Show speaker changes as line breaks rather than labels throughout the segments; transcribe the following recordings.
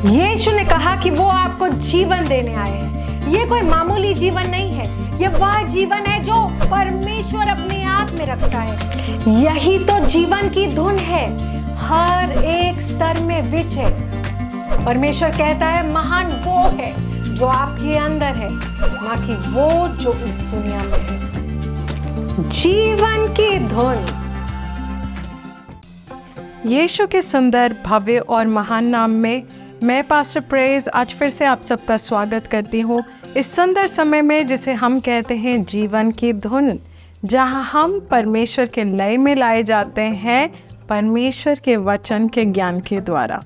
यीशु ने कहा कि वो आपको जीवन देने आए हैं। ये कोई मामूली जीवन नहीं है, ये वह जीवन है जो परमेश्वर अपने आप में रखता है। यही तो जीवन की धुन है, हर एक स्तर में विच है। परमेश्वर कहता है महान वो है जो आपके अंदर है, ना कि वो जो इस दुनिया में है। जीवन की धुन।
यीशु के सुंदर, भव्य और महान नाम में मैं पास्टर प्रेज आज फिर से आप सबका स्वागत करती हूँ इस सुंदर समय में जिसे हम कहते हैं जीवन की धुन, जहाँ हम परमेश्वर के लय में लाए जाते हैं परमेश्वर के वचन के ज्ञान के द्वारा।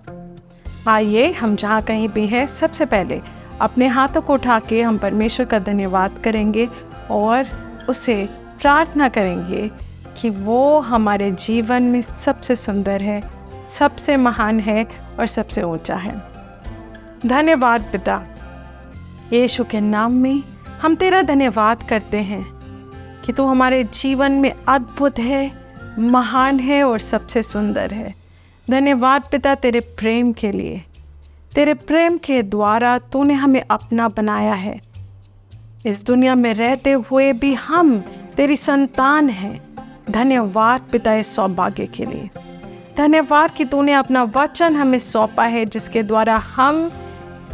आइए हम जहाँ कहीं भी हैं, सबसे पहले अपने हाथों को उठा के हम परमेश्वर का धन्यवाद करेंगे और उसे प्रार्थना करेंगे कि वो हमारे जीवन में सबसे सुंदर है, सबसे महान है और सबसे ऊंचा है। धन्यवाद पिता, यीशु के नाम में हम तेरा धन्यवाद करते हैं कि तू हमारे जीवन में अद्भुत है, महान है और सबसे सुंदर है। धन्यवाद पिता तेरे प्रेम के लिए। तेरे प्रेम के द्वारा तूने हमें अपना बनाया है। इस दुनिया में रहते हुए भी हम तेरी संतान हैं। धन्यवाद पिता इस सौभाग्य के लिए। धन्यवाद कि तूने अपना वचन हमें सौंपा है, जिसके द्वारा हम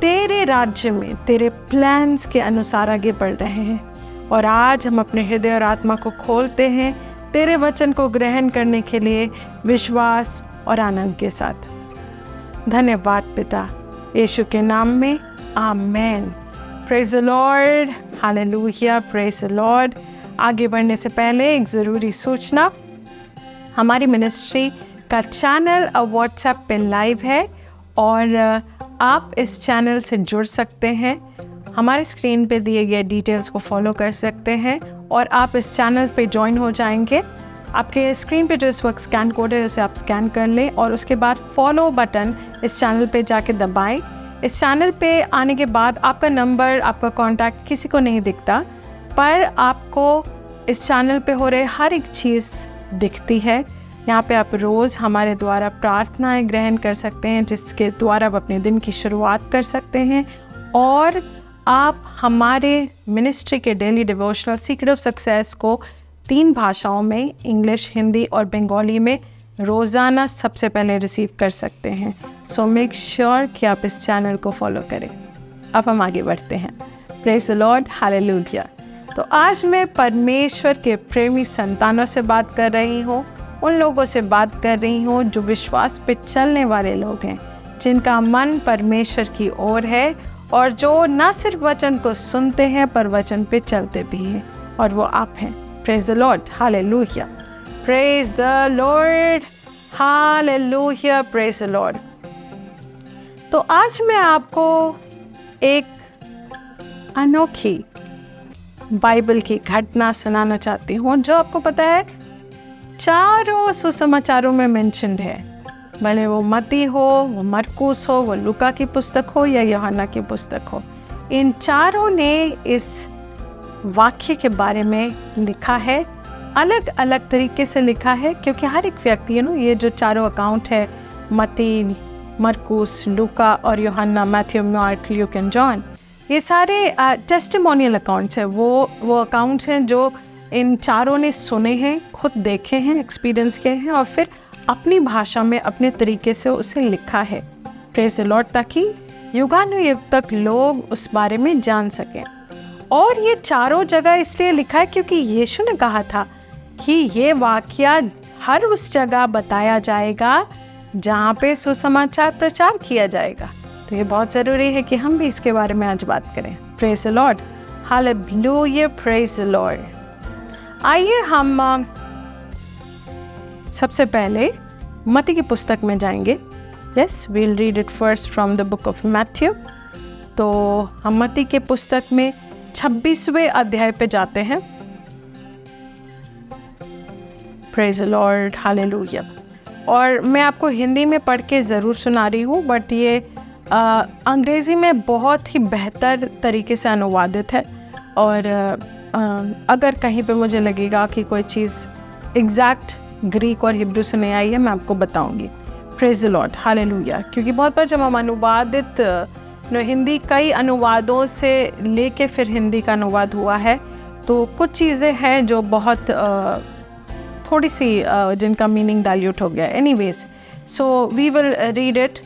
तेरे राज्य में तेरे प्लान्स के अनुसार आगे बढ़ रहे हैं। और आज हम अपने हृदय और आत्मा को खोलते हैं तेरे वचन को ग्रहण करने के लिए विश्वास और आनंद के साथ। धन्यवाद पिता, यीशु के नाम में आमेन। Praise the Lord, hallelujah, praise the Lord. आगे बढ़ने से पहले एक ज़रूरी सूचना, हमारी मिनिस्ट्री का चैनल अब व्हाट्सएप पे लाइव है और आप इस चैनल से जुड़ सकते हैं। हमारे स्क्रीन पे दिए गए डिटेल्स को फॉलो कर सकते हैं और आप इस चैनल पे ज्वाइन हो जाएंगे। आपके स्क्रीन पे जो इस वक्त स्कैन कोड है उसे आप स्कैन कर लें और उसके बाद फॉलो बटन इस चैनल पे जाके दबाएं। इस चैनल पे आने के बाद आपका नंबर, आपका कॉन्टैक्ट किसी को नहीं दिखता, पर आपको इस चैनल पे हो रहे हर एक चीज़ दिखती है। यहाँ पे आप रोज़ हमारे द्वारा प्रार्थनाएं ग्रहण कर सकते हैं, जिसके द्वारा आप अपने दिन की शुरुआत कर सकते हैं। और आप हमारे मिनिस्ट्री के daily devotional secret of success को 3 भाषाओं में, इंग्लिश, हिंदी और बंगाली में रोज़ाना सबसे पहले रिसीव कर सकते हैं। सो मेक श्योर कि आप इस चैनल को फॉलो करें। अब हम आगे बढ़ते हैं। Praise the Lord, hallelujah. तो आज मैं परमेश्वर के प्रेमी संतानों से बात कर रही हूँ, उन लोगों से बात कर रही हूँ जो विश्वास पे चलने वाले लोग हैं, जिनका मन परमेश्वर की ओर है और जो न सिर्फ वचन को सुनते हैं पर वचन पे चलते भी हैं, और वो आप हैं। Praise the Lord, hallelujah, praise the Lord, hallelujah, praise the Lord. तो आज मैं आपको एक अनोखी बाइबल की घटना सुनाना चाहती हूँ, जो आपको पता है चारों सुसमाचारों में मेंशन्ड है। भले वो मत्ती हो, वो मरकुस हो, वो लूका की पुस्तक हो या यूहन्ना की पुस्तक हो, इन चारों ने इस वाक्य के बारे में लिखा है। अलग अलग तरीके से लिखा है, क्योंकि हर एक व्यक्ति ये जो चारों अकाउंट है, मत्ती, मरकुस, लूका और यूहन्ना, Matthew, mark, Luke and John, ये सारे टेस्टिमोनियल अकाउंट्स हैं। वो अकाउंट्स हैं जो इन चारों ने सुने हैं, खुद देखे हैं, एक्सपीरियंस किए हैं और फिर अपनी भाषा में अपने तरीके से उसे लिखा है। प्रेज द लॉर्ड, ताकि युगानुयुग तक लोग उस बारे में जान सकें। और ये चारों जगह इसलिए लिखा है क्योंकि यीशु ने कहा था कि ये वाकया हर उस जगह बताया जाएगा जहाँ पे सुसमाचार प्रचार किया जाएगा। तो ये बहुत ज़रूरी है कि हम भी इसके बारे में आज बात करें। Praise the Lord, hallelujah, praise the Lord. आइए हम सबसे पहले मत्ती की पुस्तक में जाएंगे। Yes, we'll read it first from the book of Matthew. तो हम मत्ती के पुस्तक में 26वें अध्याय पे जाते हैं। Praise the Lord, hallelujah. और मैं आपको हिंदी में पढ़ के ज़रूर सुना रही हूँ, बट ये अंग्रेज़ी में बहुत ही बेहतर तरीके से अनुवादित है। और अगर कहीं पे मुझे लगेगा कि कोई चीज़ एग्जैक्ट ग्रीक और हिब्रू से नहीं आई है, मैं आपको बताऊंगी। Praise the Lord, hallelujah. क्योंकि बहुत बार जब हम अनुवादित हिंदी कई अनुवादों से लेके फिर हिंदी का अनुवाद हुआ है, तो कुछ चीज़ें हैं जो बहुत थोड़ी सी जिनका मीनिंग डाइल्यूट हो गया। Anyways, so we will read it,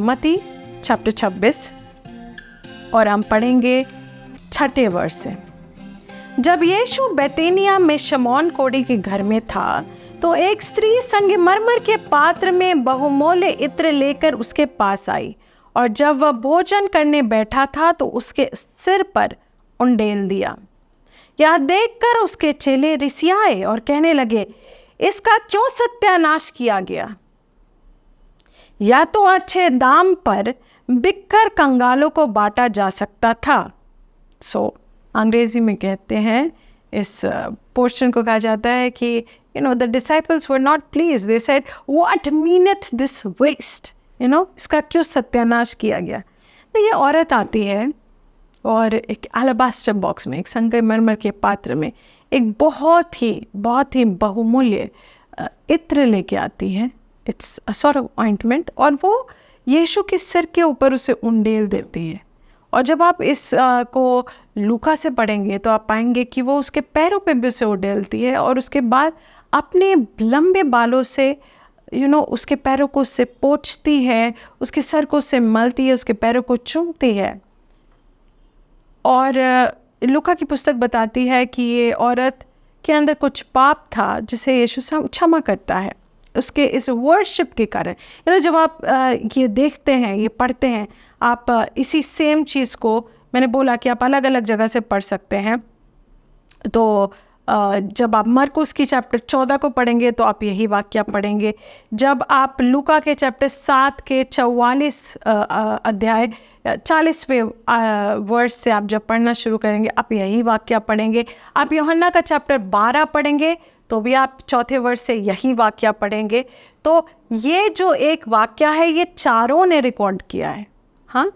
Matti chapter 26, और हम पढ़ेंगे 6 वर्ष से। जब यीशु बेतनिया में शमौन कोढ़ी के घर में था, तो एक स्त्री संगमरमर के पात्र में बहुमूल्य इत्र लेकर उसके पास आई, और जब वह भोजन करने बैठा था तो उसके सिर पर उंडेल दिया। यह देखकर उसके चेले रिसियाए और कहने लगे, इसका क्यों सत्यानाश किया गया? या तो अच्छे दाम पर बिककर कंगालों को बांटा जा सकता था। अंग्रेजी में कहते हैं, इस पोर्शन को कहा जाता है कि the disciples were not pleased. They said, what meaneth this waste? इसका क्यों सत्यानाश किया गया? तो ये औरत आती है और एक एलाबास्टर बॉक्स में, एक संगमरमर के पात्र में एक बहुत ही बहुमूल्य इत्र लेके आती है। It's a sort of ointment, और वो यीशु के सिर के ऊपर उसे उंडेल देती है। और जब आप इस को लूका से पढ़ेंगे तो आप पाएंगे कि वो उसके पैरों पे भी उसे उंडेलती है, और उसके बाद अपने लंबे बालों से उसके पैरों को उससे पोंछती है, उसके सर को उससे मलती है, उसके पैरों को चूमती है। और लूका की पुस्तक बताती है कि ये औरत के अंदर कुछ पाप था जिसे यीशु क्षमा करता है उसके इस वर्शिप के कारण। जब आप ये देखते हैं, ये पढ़ते हैं, आप इसी सेम चीज़ को, मैंने बोला कि आप अलग अलग जगह से पढ़ सकते हैं। तो जब आप मरकुस की चैप्टर 14 को पढ़ेंगे तो आप यही वाक्य पढ़ेंगे। जब आप लूका के चैप्टर 7 के 44 अध्याय 40वें वर्ष से आप जब पढ़ना शुरू करेंगे, आप यही वाक्य पढ़ेंगे। आप यूहन्ना का चैप्टर 12 पढ़ेंगे तो भी आप 4 वर्ष से यही वाक्य पढ़ेंगे। तो ये जो एक वाक्य है, ये चारों ने रिकॉर्ड किया है। हाँ,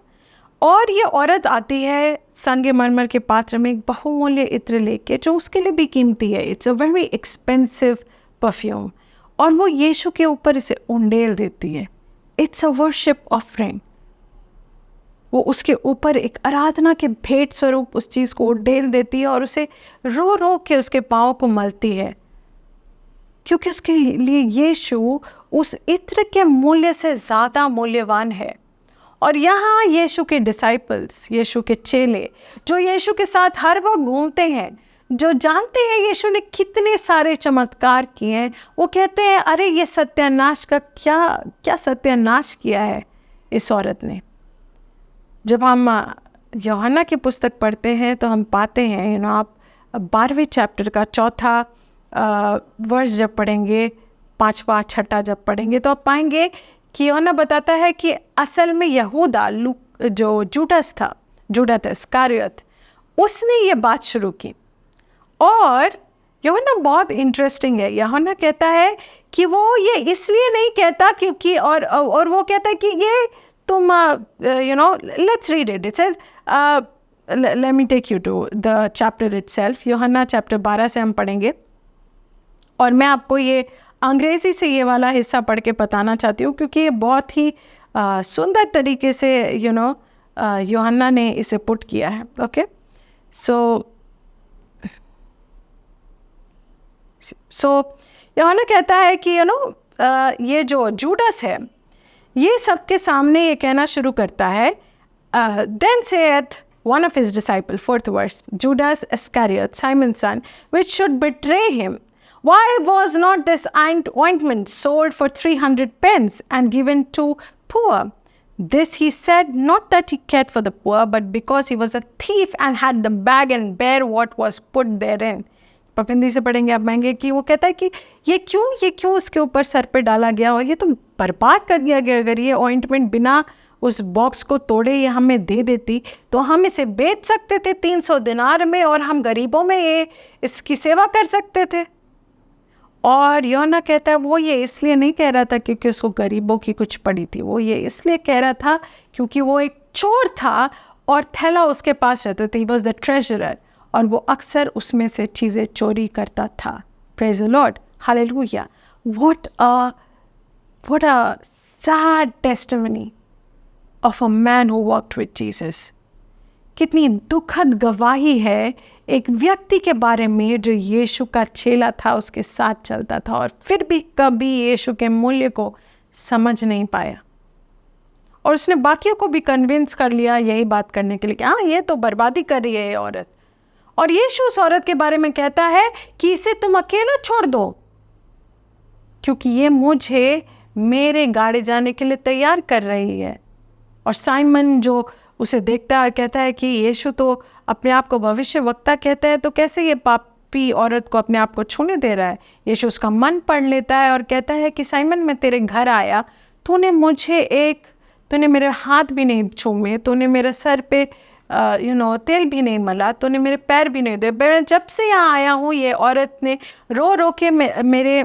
और ये औरत आती है संगमरमर के पात्र में एक बहुमूल्य इत्र लेके, जो उसके लिए भी कीमती है। It's a very expensive perfume, और वो यीशु के ऊपर इसे उंडेल देती है। It's a worship offering. वो उसके ऊपर एक आराधना के भेंट स्वरूप उस चीज़ को उंडेल देती है और उसे रो रो के उसके पाँव को मलती है, क्योंकि उसके लिए यीशु उस इत्र के मूल्य से ज़्यादा मूल्यवान है। और यहाँ यीशु के डिसाइपल्स, यीशु के चेले, जो यीशु के साथ हर वक्त घूमते हैं, जो जानते हैं यीशु ने कितने सारे चमत्कार किए हैं, वो कहते हैं, अरे ये सत्यानाश का क्या सत्यानाश किया है इस औरत ने। जब हम यूहन्ना की पुस्तक पढ़ते हैं तो हम पाते हैं, आप 12वें चैप्टर का 4 वर्ष जब पढ़ेंगे, 5वां 6 जब पढ़ेंगे, तो आप पाएंगे कि यूहन्ना बताता है कि असल में यहूदा जो जुडास इस्करियोत, उसने ये बात शुरू की। और यूहन्ना बहुत इंटरेस्टिंग है। यूहन्ना कहता है कि वो ये इसलिए नहीं कहता क्योंकि, और वो कहता है कि ये तुम let's read it. It says, let me take you to the chapter itself. Yuhanna chapter 12 से हम पढ़ेंगे, और मैं आपको ये अंग्रेज़ी से ये वाला हिस्सा पढ़ के बताना चाहती हूँ, क्योंकि ये बहुत ही सुंदर तरीके से यूहन्ना ने इसे पुट किया है। ओके, सो यूहन्ना कहता है कि ये जो जुडास है, ये सबके सामने ये कहना शुरू करता है, then Seth one of his disciples, 4th verse, Judas Iscariot, Simon's son, which should betray him. Why was not this ointment sold for 300 pence and given to poor? This he said, not that he cared for the poor, but because he was a thief and had the bag and bare what was put therein. पपिंदी से पढ़ेंगे आप पाएंगे कि वो कहता है कि ये क्यों उसके ऊपर सर पे डाला गया, और ये तो बर्बाद कर दिया गया। अगर ये ऑइंटमेंट बिना उस बॉक्स को तोड़े ये हमें दे देती तो हम इसे बेच सकते थे 300 दिनार में, और हम गरीबों में इसकी सेवा कर सकते थे। और यूहन्ना कहता है वो ये इसलिए नहीं कह रहा था क्योंकि उसको गरीबों की कुछ पड़ी थी, वो ये इसलिए कह रहा था क्योंकि वो एक चोर था और थैला उसके पास रहता था। ही वॉज द ट्रेजरर, और वो अक्सर उसमें से चीज़ें चोरी करता था। Praise the Lord, hallelujah. What a What a sad testimony of a man who walked with Jesus. कितनी दुखद गवाही है एक व्यक्ति के बारे में जो यीशु का चेला था, उसके साथ चलता था और फिर भी कभी यीशु के मूल्य को समझ नहीं पाया। और उसने बाकियों को भी कन्विंस कर लिया यही बात करने के लिए कि हाँ, ये तो बर्बादी कर रही है ये औरत। और यीशु उस औरत के बारे में कहता है कि इसे तुम अकेला छोड़ दो, क्योंकि ये मुझे मेरे गाड़ी जाने के लिए तैयार कर रही है। और साइमन जो उसे देखता है और कहता है कि यीशु तो अपने आप को भविष्यवक्ता कहता है, तो कैसे ये पापी औरत को अपने आप को छूने दे रहा है। यीशु उसका मन पढ़ लेता है और कहता है कि साइमन, मैं तेरे घर आया, तूने मेरे हाथ भी नहीं छूए, तूने मेरे सर पे तेल भी नहीं मला, तूने मेरे पैर भी नहीं धोए। जब से यहाँ आया हूँ ये औरत ने रो रो के मेरे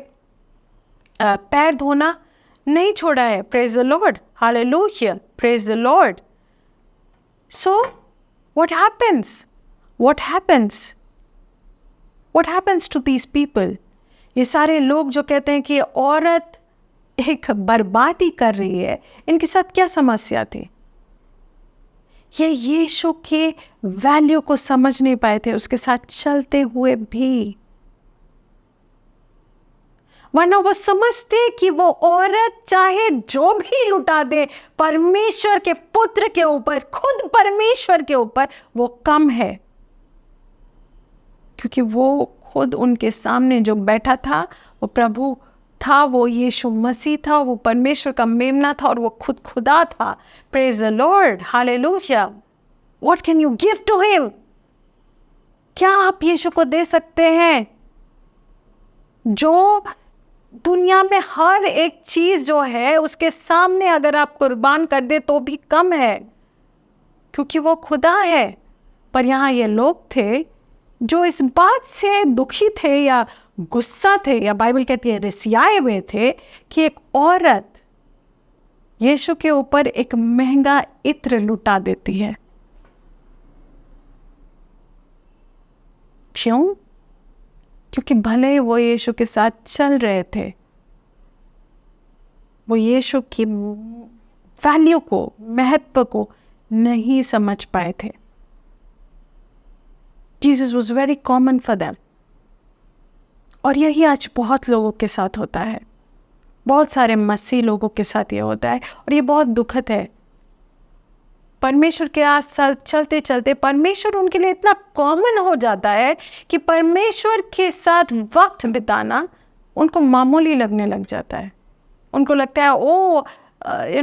पैर धोना नहीं छोड़ा है। Praise the Lord, hallelujah, praise the Lord. So what happens? What happens to these people? ये सारे लोग जो कहते हैं कि औरत एक बर्बादी कर रही है, इनके साथ क्या समस्या थी? ये यीशु के वैल्यू को समझ नहीं पाए थे उसके साथ चलते हुए भी। वरना वो समझते कि वो औरत चाहे जो भी लुटा दे परमेश्वर के पुत्र के ऊपर, खुद परमेश्वर के ऊपर वो कम है, क्योंकि वो खुद उनके सामने जो बैठा था वो प्रभु था, वो यीशु मसीह था, वो परमेश्वर का मेमना था और वो खुद खुदा था। Praise the Lord, hallelujah. What can you give to him? क्या आप यीशु को दे सकते हैं जो दुनिया में हर एक चीज जो है उसके सामने अगर आप कुर्बान कर दे तो भी कम है, क्योंकि वो खुदा है। पर यहाँ ये लोग थे जो इस बात से दुखी थे या गुस्सा थे या बाइबल कहती है रिसियाए हुए थे कि एक औरत यीशु के ऊपर एक महंगा इत्र लुटा देती है। क्यों? क्योंकि भले ही वो यीशु के साथ चल रहे थे, वो यीशु की वैल्यू को, महत्व को नहीं समझ पाए थे। Jesus was very common for them. और यही आज बहुत लोगों के साथ होता है, बहुत सारे मसीह लोगों के साथ ये होता है और ये बहुत दुखद है। परमेश्वर के साथ चलते चलते परमेश्वर उनके लिए इतना कॉमन हो जाता है कि परमेश्वर के साथ वक्त बिताना उनको मामूली लगने लग जाता है। उनको लगता है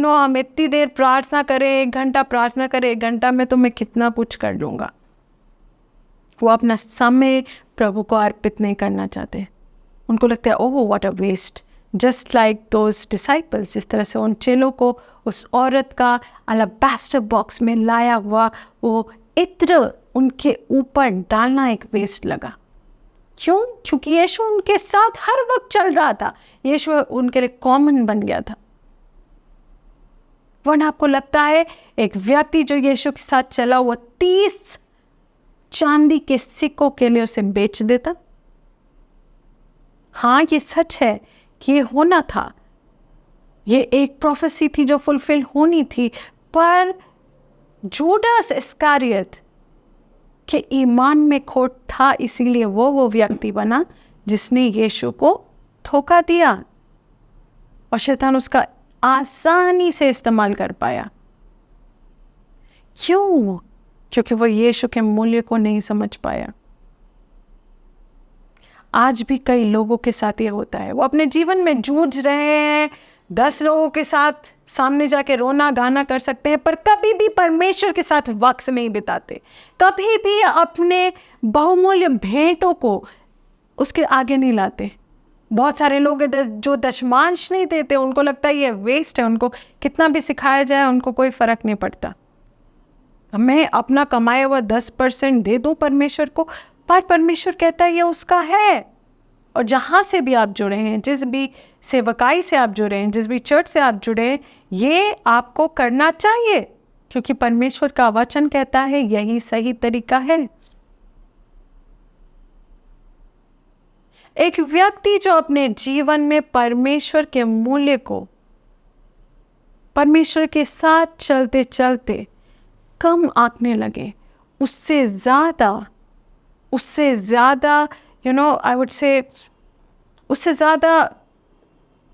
हम इतनी देर प्रार्थना करें, 1 घंटा प्रार्थना करें, 1 घंटा में तो मैं कितना कुछ कर लूँगा। वो अपना समय प्रभु को अर्पित नहीं करना चाहते। उनको लगता है oh what a waste, just like those disciples. इस तरह से उन चेलों को उस औरत का अलाबास्टर बॉक्स में लाया हुआ वो इत्र उनके ऊपर डालना एक वेस्ट लगा। क्यों? क्योंकि यीशु उनके साथ हर वक्त चल रहा था, यीशु उनके लिए कॉमन बन गया था। वरना आपको लगता है एक व्यक्ति जो यीशु के साथ चला वो 30 चांदी के सिक्कों के लिए उसे बेच देता? हाँ, ये सच है कि ये होना था, ये एक प्रोफेसी थी जो फुलफिल होनी थी। पर जूडास इस्कारियत के ईमान में खोट था, इसीलिए वो व्यक्ति बना जिसने यीशु को धोखा दिया और शैतान उसका आसानी से इस्तेमाल कर पाया। क्यों? क्योंकि वो यीशु के मूल्य को नहीं समझ पाया। आज भी कई लोगों के साथ ये होता है, वो अपने जीवन में जूझ रहे हैं, 10 लोगों के साथ सामने जाके रोना गाना कर सकते हैं, पर कभी भी परमेश्वर के साथ वक्त नहीं बिताते, कभी भी अपने बहुमूल्य भेंटों को उसके आगे नहीं लाते। बहुत सारे लोग जो दशमांश नहीं देते, उनको लगता है ये वेस्ट है, उनको कितना भी सिखाया जाए उनको कोई फर्क नहीं पड़ता। मैं अपना कमाया हुआ 10% दे दूं परमेश्वर को, पर परमेश्वर कहता है ये उसका है। और जहाँ से भी आप जुड़े हैं, जिस भी सेवकाई से आप जुड़े हैं, जिस भी चर्च से आप जुड़े हैं, ये आपको करना चाहिए, क्योंकि परमेश्वर का वचन कहता है यही सही तरीका है। एक व्यक्ति जो अपने जीवन में परमेश्वर के मूल्य को परमेश्वर के साथ चलते चलते कम आंकने लगे, उससे ज़्यादा आई वुड से उससे ज़्यादा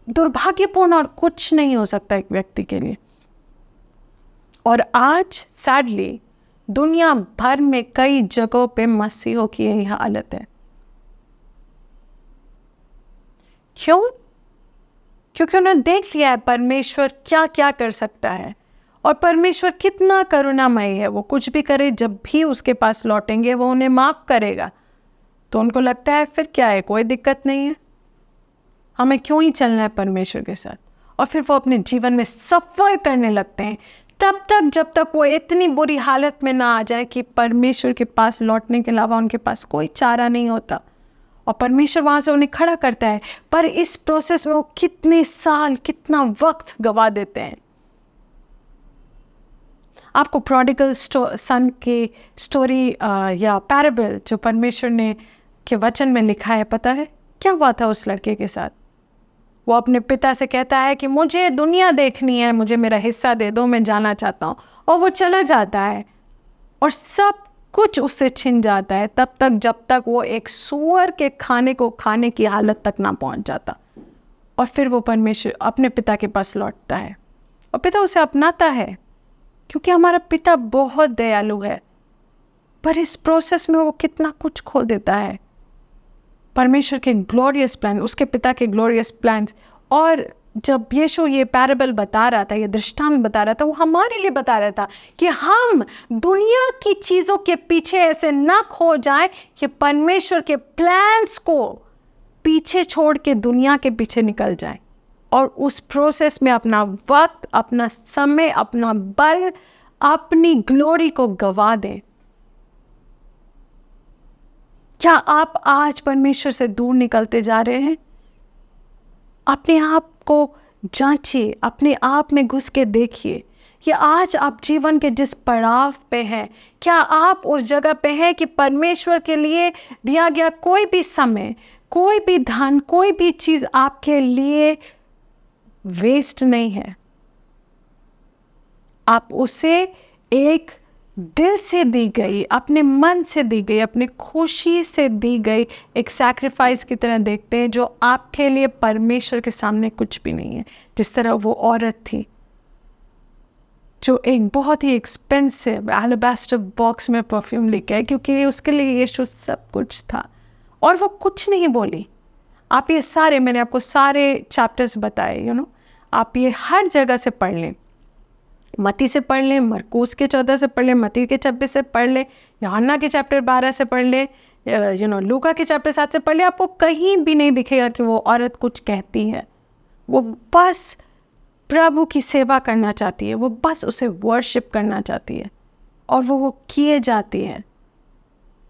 दुर्भाग्यपूर्ण और कुछ नहीं हो सकता एक व्यक्ति के लिए। और आज सैडली दुनिया भर में कई जगहों पे मसीहों की यही हालत है। क्यों? क्योंकि उन्होंने देख लिया है परमेश्वर क्या क्या कर सकता है और परमेश्वर कितना करुणामय है। वो कुछ भी करे, जब भी उसके पास लौटेंगे वो उन्हें माफ करेगा। तो उनको लगता है फिर क्या है, कोई दिक्कत नहीं है, हमें क्यों ही चलना है परमेश्वर के साथ। और फिर वो अपने जीवन में सफ़र करने लगते हैं तब तक जब तक वो इतनी बुरी हालत में ना आ जाए कि परमेश्वर के पास लौटने के अलावा उनके पास कोई चारा नहीं होता। और परमेश्वर वहाँ से उन्हें खड़ा करता है, पर इस प्रोसेस में वो कितने साल, कितना वक्त गवा देते हैं। आपको प्रोडिगल सन की स्टोरी या पैराबल जो परमेश्वर ने के वचन में लिखा है, पता है क्या हुआ था उस लड़के के साथ? वो अपने पिता से कहता है कि मुझे दुनिया देखनी है, मुझे मेरा हिस्सा दे दो, मैं जाना चाहता हूँ। और वो चला जाता है और सब कुछ उससे छिन जाता है तब तक जब तक वो एक सूअर के खाने को खाने की हालत तक ना पहुँच जाता। और फिर वो परमेश्वर अपने पिता के पास लौटता है और पिता उसे अपनाता है, क्योंकि हमारा पिता बहुत दयालु है। पर इस प्रोसेस में वो कितना कुछ खो देता है। परमेश्वर के ग्लोरियस प्लान, उसके पिता के ग्लोरियस प्लान्स। और जब यीशु ये पैराबल बता रहा था, ये दृष्टांत बता रहा था, वो हमारे लिए बता रहा था कि हम दुनिया की चीज़ों के पीछे ऐसे ना खो जाएं कि परमेश्वर के प्लान्स को पीछे छोड़ के दुनिया के पीछे निकल जाएं और उस प्रोसेस में अपना वक्त, अपना समय, अपना बल, अपनी ग्लोरी को गवा दें। क्या आप आज परमेश्वर से दूर निकलते जा रहे हैं? अपने आप को जांचिए, अपने आप में घुस के देखिए कि आज आप जीवन के जिस पड़ाव पे हैं, क्या आप उस जगह पे हैं कि परमेश्वर के लिए दिया गया कोई भी समय, कोई भी धन, कोई भी चीज़ आपके लिए वेस्ट नहीं है। आप उसे एक दिल से दी गई, अपने मन से दी गई, अपनी खुशी से दी गई एक सैक्रिफाइस की तरह देखते हैं, जो आपके लिए परमेश्वर के सामने कुछ भी नहीं है। जिस तरह वो औरत थी जो एक बहुत ही एक्सपेंसिव एलाबास्टर बॉक्स में परफ्यूम लेके आई, क्योंकि उसके लिए यीशु सब कुछ था और वो कुछ नहीं बोली। आप ये सारे, मैंने आपको सारे चैप्टर्स बताए, आप ये हर जगह से पढ़ लें। मत्ती से पढ़ लें, मरकुस के 14 से पढ़ लें, मत्ती के 26 से पढ़ लें, यूहन्ना के चैप्टर 12 से पढ़ लें, लूका के चैप्टर 7 से पढ़ लें। आपको कहीं भी नहीं दिखेगा कि वो औरत कुछ कहती है। वो बस प्रभु की सेवा करना चाहती है, वो बस उसे वर्शिप करना चाहती है और वो किए जाती है।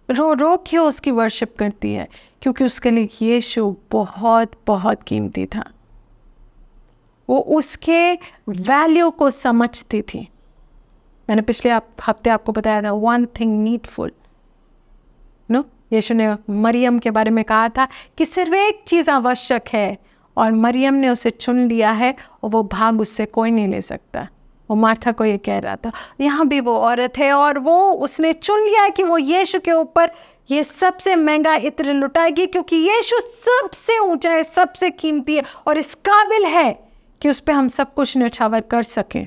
रो रो के उसकी वर्शिप करती है, क्योंकि उसके लिए यीशु बहुत बहुत कीमती था। वो उसके वैल्यू को समझती थी। मैंने पिछले हफ्ते आपको बताया था, वन थिंग नीडफुल। यीशु ने मरियम के बारे में कहा था कि सिर्फ एक चीज़ आवश्यक है और मरियम ने उसे चुन लिया है और वो भाग उससे कोई नहीं ले सकता। वो मार्था को ये कह रहा था। यहाँ भी वो औरत है और उसने चुन लिया है कि वो यीशु के ऊपर ये सबसे महंगा इत्र लुटाएगी, क्योंकि यीशु सबसे ऊंचा है, सबसे कीमती है और इस काबिल है कि उस पर हम सब कुछ न्यौछावर कर सकें।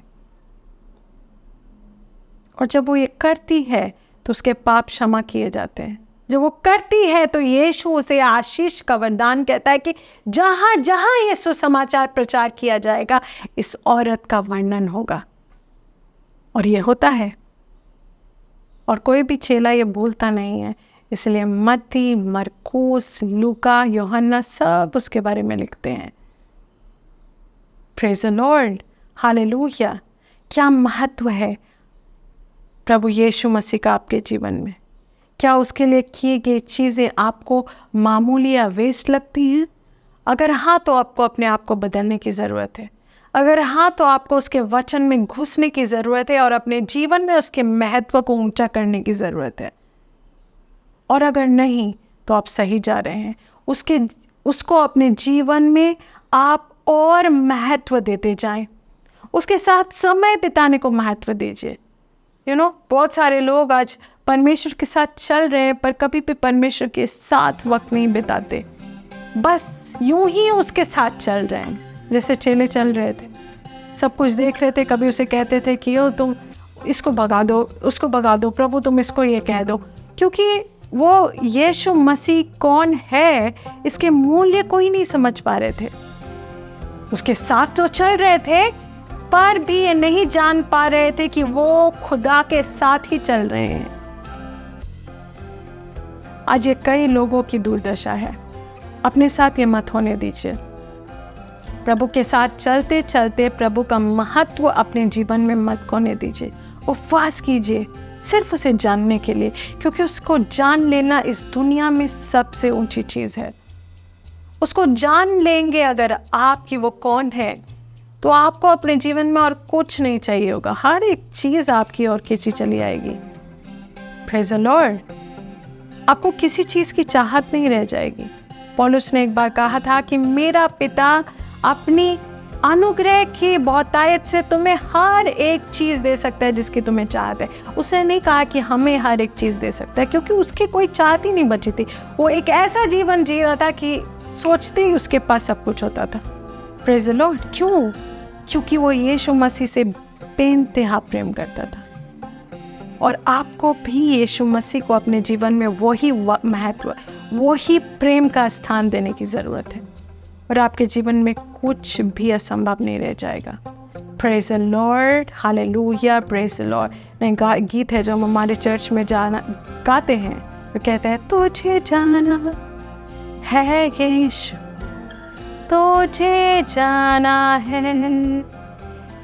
और जब वो ये करती है तो उसके पाप क्षमा किए जाते हैं। जब वो करती है तो यीशु उसे आशीष का वरदान कहता है कि जहाँ जहाँ ये सुसमाचार प्रचार किया जाएगा, इस औरत का वर्णन होगा। और ये होता है और कोई भी चेला ये भूलता नहीं है। इसलिए मत्ती, मरकुस, लूका, यूहन्ना सब उसके बारे में लिखते हैं। Praise the Lord, hallelujah. क्या महत्व है प्रभु यीशु मसीह का आपके जीवन में? क्या उसके लिए किए गए चीज़ें आपको मामूली या वेस्ट लगती हैं? अगर हाँ, तो आपको अपने आप को बदलने की ज़रूरत है। अगर हाँ, तो आपको उसके वचन में घुसने की ज़रूरत है और अपने जीवन में उसके महत्व को ऊंचा करने की ज़रूरत है। और अगर नहीं, तो आप सही जा रहे हैं। उसको अपने जीवन में आप और महत्व देते जाएं। उसके साथ समय बिताने को महत्व दीजिए। बहुत सारे लोग आज परमेश्वर के साथ चल रहे हैं पर कभी भी परमेश्वर के साथ वक्त नहीं बिताते, बस यूं ही उसके साथ चल रहे हैं जैसे चेले चल रहे थे, सब कुछ देख रहे थे। कभी उसे कहते थे कि ओ तुम इसको भगा दो, उसको भगा दो, प्रभु तुम इसको ये कह दो, क्योंकि वो यीशु मसीह कौन है इसके मूल्य को ही नहीं समझ पा रहे थे। उसके साथ तो चल रहे थे पर भी ये नहीं जान पा रहे थे कि वो खुदा के साथ ही चल रहे हैं। आज ये कई लोगों की दुर्दशा है। अपने साथ ये मत होने दीजिए। प्रभु के साथ चलते चलते प्रभु का महत्व अपने जीवन में मत खोने दीजिए। उपवास कीजिए सिर्फ उसे जानने के लिए, क्योंकि उसको जान लेना इस दुनिया में सबसे ऊंची चीज़ है। उसको जान लेंगे अगर आप कि वो कौन है, तो आपको अपने जीवन में और कुछ नहीं चाहिए होगा। हर एक चीज़ आपकी ओर खींची चली आएगी। Praise the Lord. आपको किसी चीज़ की चाहत नहीं रह जाएगी। पौलुस ने एक बार कहा था कि मेरा पिता अपनी अनुग्रह की बहुतायत से तुम्हें हर एक चीज़ दे सकता है जिसकी तुम्हें चाहत है। उसने नहीं कहा कि हमें हर एक चीज़ दे सकता है, क्योंकि उसकी कोई चाहत ही नहीं बची थी। वो एक ऐसा जीवन जी रहा था कि सोचते ही उसके पास सब कुछ होता था। Praise the Lord. क्यों? क्योंकि वो यीशु मसीह से बेइंतहा प्रेम करता था। और आपको भी यीशु मसीह को अपने जीवन में वही महत्व, वही प्रेम का स्थान देने की ज़रूरत है, और आपके जीवन में कुछ भी असंभव नहीं रह जाएगा। Praise the Lord, hallelujah, praise the Lord. नहीं, गीत है जो हम हमारे चर्च में गाते हैं, वो कहते हैं तुझे जाना है यीशु, तुझे जाना है,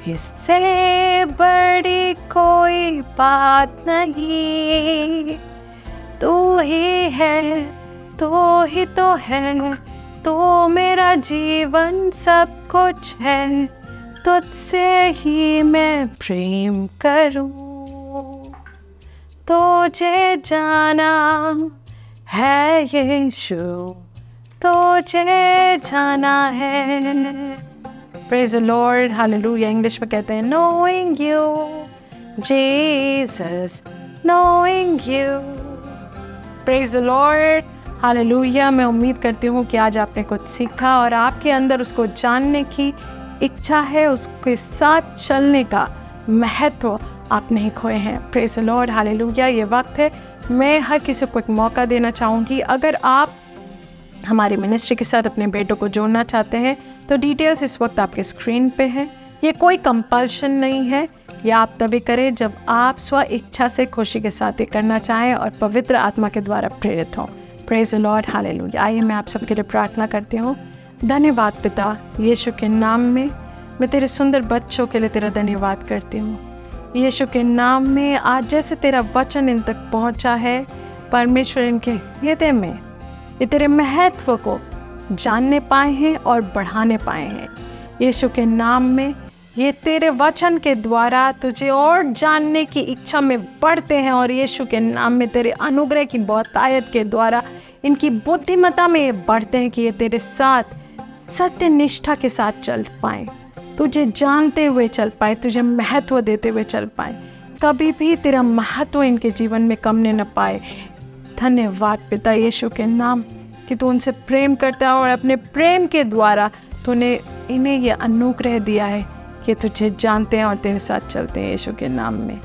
इससे बड़ी कोई बात नहीं। तू ही है, तू ही तो है, तो मेरा जीवन सब कुछ है, तुझसे ही मैं प्रेम करूं। तुझे जाना है यीशु, तुझे जाना है। Praise the Lord, hallelujah. English में कहते हैं knowing you Jesus, knowing you। Praise the Lord, hallelujah. मैं उम्मीद करती हूँ कि आज आपने कुछ सीखा और आपके अंदर उसको जानने की इच्छा है, उसके साथ चलने का महत्व आप नहीं खोए हैं। Praise the Lord, hallelujah. ये वक्त है, मैं हर किसी को एक मौका देना चाहूँगी। अगर आप हमारी मिनिस्ट्री के साथ अपने बेटों को जोड़ना चाहते हैं तो डिटेल्स इस वक्त आपके स्क्रीन पे है। ये कोई कंपल्शन नहीं है, ये आप तभी करें जब आप स्व इच्छा से खुशी के साथ ये करना चाहें और पवित्र आत्मा के द्वारा प्रेरित हों। Praise the Lord, hallelujah. आइए मैं आप सबके लिए प्रार्थना करती हूँ। धन्यवाद पिता, यीशु के नाम में मैं तेरे सुंदर बच्चों के लिए तेरा धन्यवाद करती हूँ। यीशु के नाम में आज जैसे तेरा वचन इन तक पहुँचा है, परमेश्वर इनके हृदय में ये तेरे महत्व को जानने पाए हैं और बढ़ाने पाए हैं। यीशु के नाम में ये तेरे वचन के द्वारा तुझे और जानने की इच्छा में बढ़ते हैं, और यीशु के नाम में तेरे अनुग्रह की बहुतायत के द्वारा इनकी बुद्धिमत्ता में ये बढ़ते हैं कि ये तेरे साथ सत्य निष्ठा के साथ चल पाएँ, तुझे जानते हुए चल पाए, तुझे महत्व देते हुए चल पाए, कभी भी तेरा महत्व इनके जीवन में कमने न पाए। धन्यवाद पिता यीशु के नाम कि तू उनसे प्रेम करता है और अपने प्रेम के द्वारा तूने इन्हें यह अनुग्रह दिया है कि तुझे जानते हैं और तेरे साथ चलते हैं। यीशु के नाम में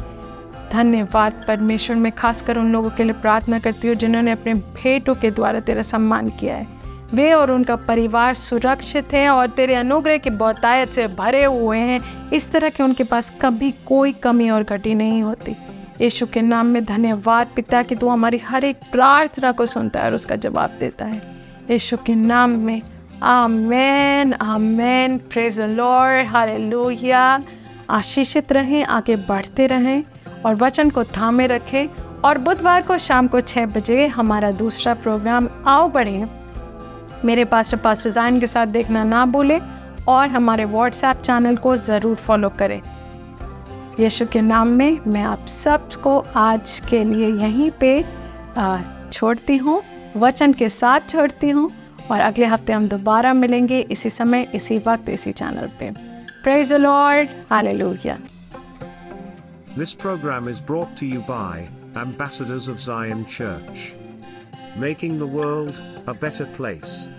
धन्यवाद परमेश्वर। मैं खासकर उन लोगों के लिए प्रार्थना करती हूँ जिन्होंने अपने भेंटों के द्वारा तेरा सम्मान किया है। वे और उनका परिवार सुरक्षित हैं और तेरे अनुग्रह की बहुतायत से भरे हुए हैं, इस तरह के उनके पास कभी कोई कमी और घटी नहीं होती। यीशु के नाम में धन्यवाद पिता कि तू हमारी हर एक प्रार्थना को सुनता है और उसका जवाब देता है। यीशु के नाम में आमेन, आमेन। Praise the Lord, hallelujah. आशीषित रहें, आगे बढ़ते रहें और वचन को थामे रखें। और बुधवार को शाम को 6 बजे हमारा दूसरा प्रोग्राम आओ बढ़ें मेरे पास्टर ज़ायन के साथ देखना ना भूलें, और हमारे व्हाट्सएप चैनल को ज़रूर फॉलो करें। यीशु के नाम में मैं आप सबको आज के लिए यहीं पे छोड़ती हूँ, वचन के साथ छोड़ती हूँ, और अगले हफ्ते हम दोबारा मिलेंगे इसी समय, इसी वक्त, इसी चैनल पे। Praise the Lord. Hallelujah.
This program is brought to you by Ambassadors of Zion Church, making the world a better place.